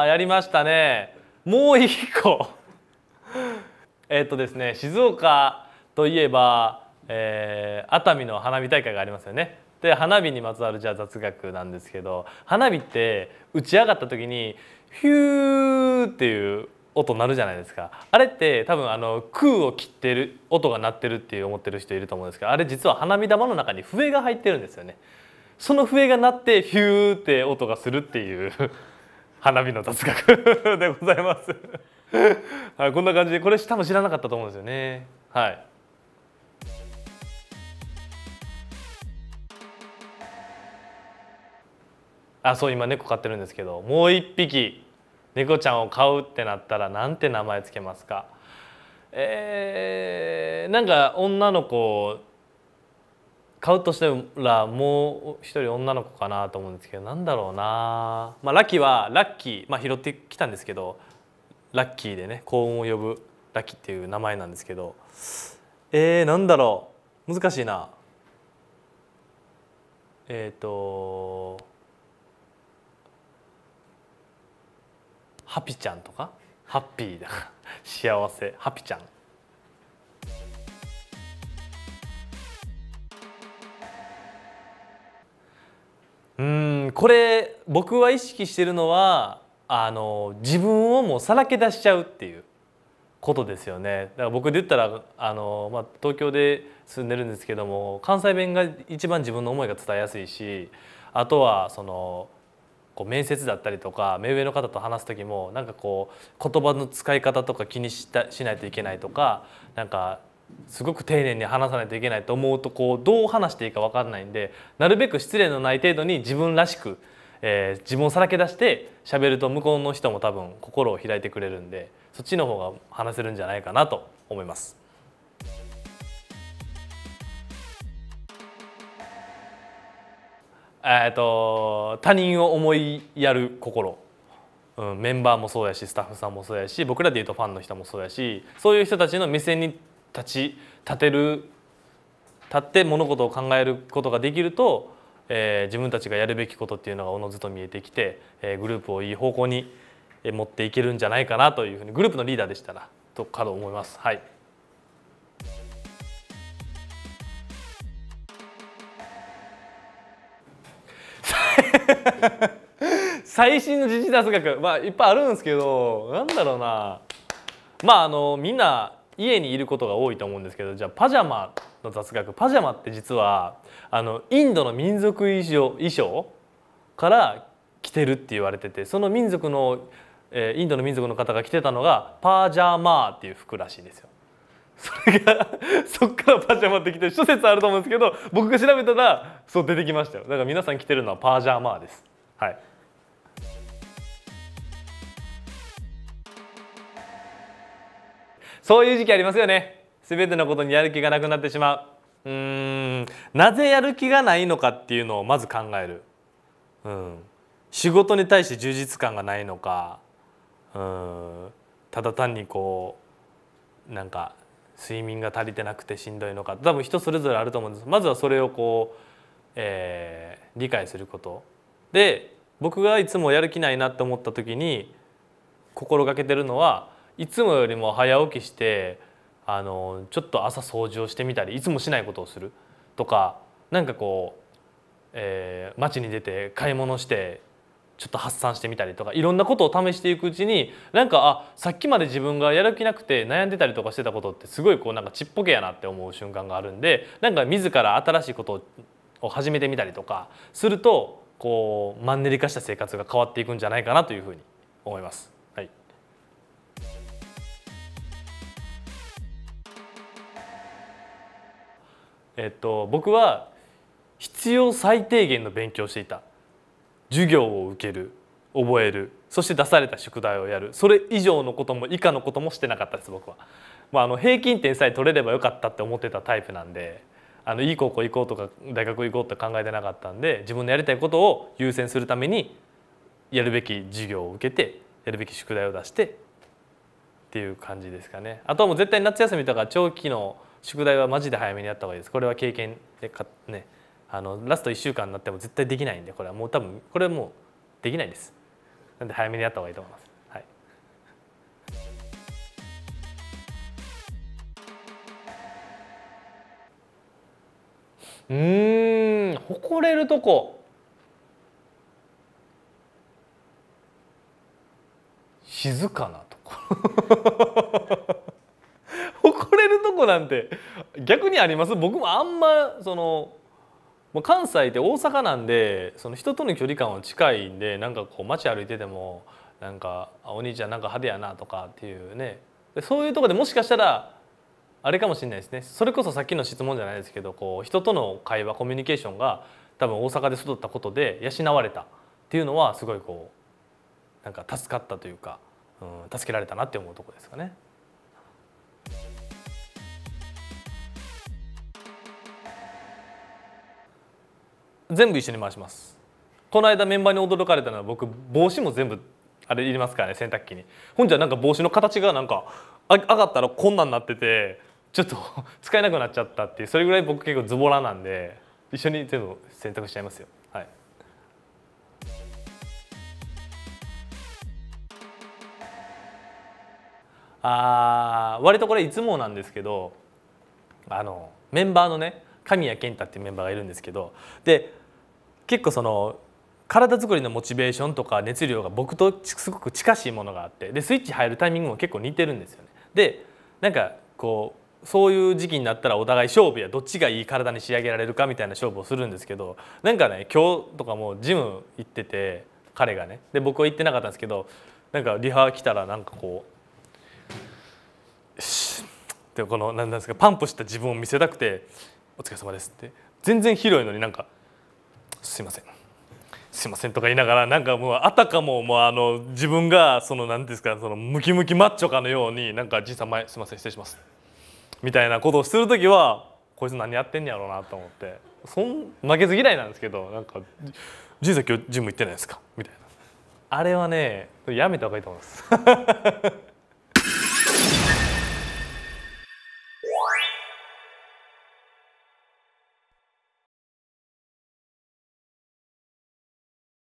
やりましたね。もう一個ですね、静岡といえば、熱海の花火大会がありますよね。で花火にまつわるじゃあ雑学なんですけど、花火って打ち上がった時にヒューっていう音鳴るじゃないですか。あれって多分空を切ってる音が鳴ってるって思ってる人いると思うんですけど、あれ実は花火玉の中に笛が入ってるんですよね。その笛が鳴ってヒューって音がするっていう花火の雑学でございますはい、こんな感じで、これ多分知らなかったと思うんですよね。はい。そう、今猫飼ってるんですけど、もう一匹猫ちゃんを飼うってなったらなんて名前つけますか？なんか女の子飼うとしたらもう一人女の子かなと思うんですけど、なんだろうな。ラッキーはラッキー、拾ってきたんですけど、ラッキーでね、幸運を呼ぶラッキーっていう名前なんですけど、なんだろう、難しいな。ハピちゃんとか、ハッピーだ幸せハピちゃん。これ僕は意識してるのは自分をもうさらけ出しちゃうっていうことですよね。だから僕で言ったら東京で住んでるんですけども、関西弁が一番自分の思いが伝えやすいし、あとは面接だったりとか目上の方と話す時もなんか言葉の使い方とか気にしないといけないとか、なんかすごく丁寧に話さないといけないと思うとどう話していいか分からないんで、なるべく失礼のない程度に自分らしく、自分をさらけ出して喋ると向こうの人も多分心を開いてくれるんで、そっちの方が話せるんじゃないかなと思います。他人を思いやる心、メンバーもそうやしスタッフさんもそうやし、僕らでいうとファンの人もそうやし、そういう人たちの目線に立って物事を考えることができると、自分たちがやるべきことっていうのがおのずと見えてきて、グループをいい方向に持っていけるんじゃないかなというふうに、グループのリーダーでしたらと思います。はい。最新の時事雑学、いっぱいあるんですけど、なんだろうな。みんな家にいることが多いと思うんですけど、じゃあパジャマの雑学。パジャマって実はインドの民族衣装から着てるって言われてて、その民族のインドの民族の方が着てたのがパジャマっていう服らしいんですよ。それがそっからパジャマってきてる諸説あると思うんですけど、僕が調べたらそう出てきましたよ。だから皆さん着てるのはパジャマです。はい。そういう時期ありますよね。全てのことにやる気がなくなってしまう。なぜやる気がないのかっていうのをまず考える。仕事に対して充実感がないのか、ただ単になんか睡眠が足りてなくてしんどいのか、多分人それぞれあると思うんです。まずはそれを理解することで、僕がいつもやる気ないなって思った時に心がけてるのは、いつもよりも早起きしてちょっと朝掃除をしてみたり、いつもしないことをするとか、なんか街に出て買い物してちょっと発散してみたりとか、いろんなことを試していくうちに、なんかさっきまで自分がやる気なくて悩んでたりとかしてたことってすごいなんかちっぽけやなって思う瞬間があるんで、なんか自ら新しいことを始めてみたりとかするとマンネリ化した生活が変わっていくんじゃないかなというふうに思います。はい。僕は必要最低限の勉強をしていた。授業を受ける、覚える、そして出された宿題をやる、それ以上のことも以下のこともしてなかったです。僕は平均点さえ取れればよかったって思ってたタイプなんで、いい高校行こうとか大学行こうって考えてなかったんで、自分のやりたいことを優先するためにやるべき授業を受けて、やるべき宿題を出してっていう感じですかね。あとはもう絶対夏休みとか長期の宿題はマジで早めにやった方がいいです。これは経験でね、ラスト1週間になっても絶対できないんで、これはもう多分これはもうできないです。なんで早めにやった方がいいと思います。はい。誇れるとこ、静かなとこ誇れるとこなんて逆にあります？僕もあんまもう関西って大阪なんで、その人との距離感は近いんで、なんかこう街歩いててもなんか「お兄ちゃんなんか派手やな」とかっていうね、そういうとこでもしかしたらあれかもしれないですね。それこそさっきの質問じゃないですけど、こう人との会話コミュニケーションが多分大阪で育ったことで養われたっていうのはすごいこうなんか助かったというか、助けられたなって思うところですかね。全部一緒に回します。この間メンバーに驚かれたのは、僕帽子も全部あれ入れますからね、洗濯機に。ほんじゃなんか帽子の形がなんか上がったらこんなんなってて、ちょっと使えなくなっちゃったっていう、それぐらい僕結構ズボラなんで一緒に全部洗濯しちゃいますよ。はい。割とこれいつもなんですけど、メンバーのね神谷健太っていうメンバーがいるんですけど、で結構その体作りのモチベーションとか熱量が僕とすごく近しいものがあって、でスイッチ入るタイミングも結構似てるんですよね。でなんかこうそういう時期になったらお互い勝負や、どっちがいい体に仕上げられるかみたいな勝負をするんですけど、なんかね今日とかもジム行ってて彼がね、で僕は行ってなかったんですけど、なんかリハ来たらなんかこうでこの何ですか、パンプした自分を見せたくて「お疲れ様です」って全然広いのになんか「すいませんすいません」とか言いながら、なんかもうあたかも自分がその何ですか、そのムキムキマッチョかのように、なんか「じいさん前すいません失礼します」みたいなことをする時は、こいつ何やってんやろうなと思って、負けず嫌いなんですけど、なんか「じいさん今日ジム行ってないですか」みたいな、あれはねやめた方がいいと思います